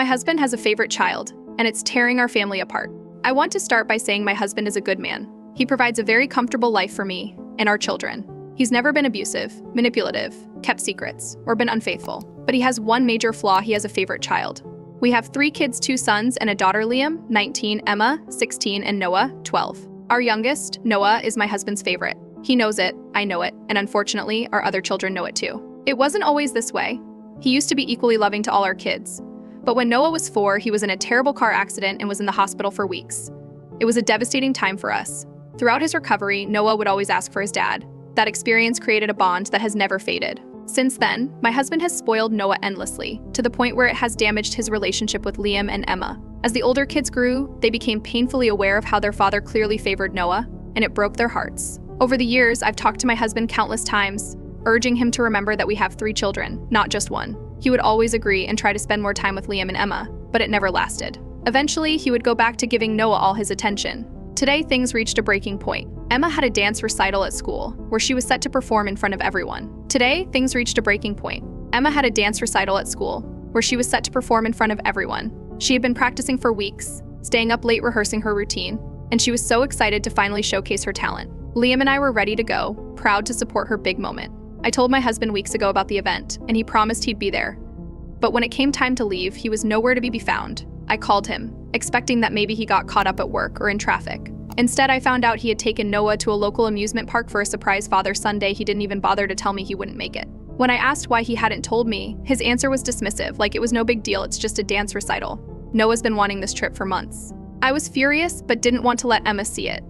My husband has a favorite child, and it's tearing our family apart. I want to start by saying my husband is a good man. He provides a very comfortable life for me and our children. He's never been abusive, manipulative, kept secrets, or been unfaithful. But he has one major flaw: he has a favorite child. We have 3 kids, 2 sons and a daughter: Liam, 19, Emma, 16, and Noah, 12. Our youngest, Noah, is my husband's favorite. He knows it, I know it, and unfortunately, our other children know it too. It wasn't always this way. He used to be equally loving to all our kids. But when Noah was 4, he was in a terrible car accident and was in the hospital for weeks. It was a devastating time for us. Throughout his recovery, Noah would always ask for his dad. That experience created a bond that has never faded. Since then, my husband has spoiled Noah endlessly, to the point where it has damaged his relationship with Liam and Emma. As the older kids grew, they became painfully aware of how their father clearly favored Noah, and it broke their hearts. Over the years, I've talked to my husband countless times, urging him to remember that we have 3 children, not just 1. He would always agree and try to spend more time with Liam and Emma, but it never lasted. Eventually, he would go back to giving Noah all his attention. Today, things reached a breaking point. Emma had a dance recital at school, where she was set to perform in front of everyone. Today, things reached a breaking point. Emma had a dance recital at school, where she was set to perform in front of everyone. She had been practicing for weeks, staying up late rehearsing her routine, and she was so excited to finally showcase her talent. Liam and I were ready to go, proud to support her big moment. I told my husband weeks ago about the event, and he promised he'd be there. But when it came time to leave, he was nowhere to be found. I called him, expecting that maybe he got caught up at work or in traffic. Instead, I found out he had taken Noah to a local amusement park for a surprise Father-Son Day. He didn't even bother to tell me he wouldn't make it. When I asked why he hadn't told me, his answer was dismissive, like it was no big deal, it's just a dance recital. Noah's been wanting this trip for months. I was furious, but didn't want to let Emma see it.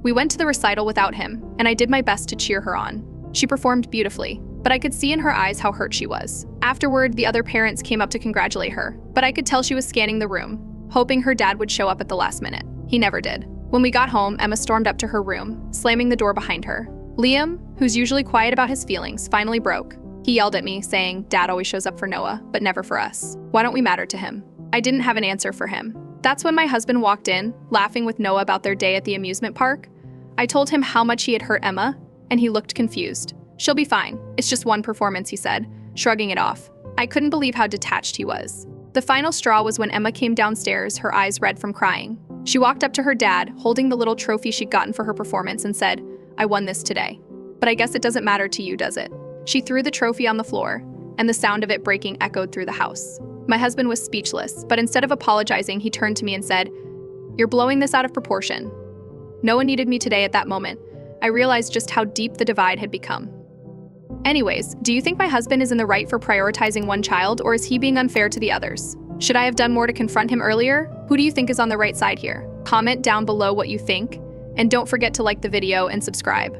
We went to the recital without him, and I did my best to cheer her on. She performed beautifully, but I could see in her eyes how hurt she was. Afterward, the other parents came up to congratulate her, but I could tell she was scanning the room, hoping her dad would show up at the last minute. He never did. When we got home, Emma stormed up to her room, slamming the door behind her. Liam, who's usually quiet about his feelings, finally broke. He yelled at me, saying, "Dad always shows up for Noah, but never for us. Why don't we matter to him?" I didn't have an answer for him. That's when my husband walked in, laughing with Noah about their day at the amusement park. I told him how much he had hurt Emma, and he looked confused. "She'll be fine. It's just one performance," he said, shrugging it off. I couldn't believe how detached he was. The final straw was when Emma came downstairs, her eyes red from crying. She walked up to her dad, holding the little trophy she'd gotten for her performance, and said, "I won this today. But I guess it doesn't matter to you, does it?" She threw the trophy on the floor, and the sound of it breaking echoed through the house. My husband was speechless, but instead of apologizing, he turned to me and said, "You're blowing this out of proportion." No one needed me today. At that moment, I realized just how deep the divide had become. Anyways, do you think my husband is in the right for prioritizing one child, or is he being unfair to the others? Should I have done more to confront him earlier? Who do you think is on the right side here? Comment down below what you think, and don't forget to like the video and subscribe.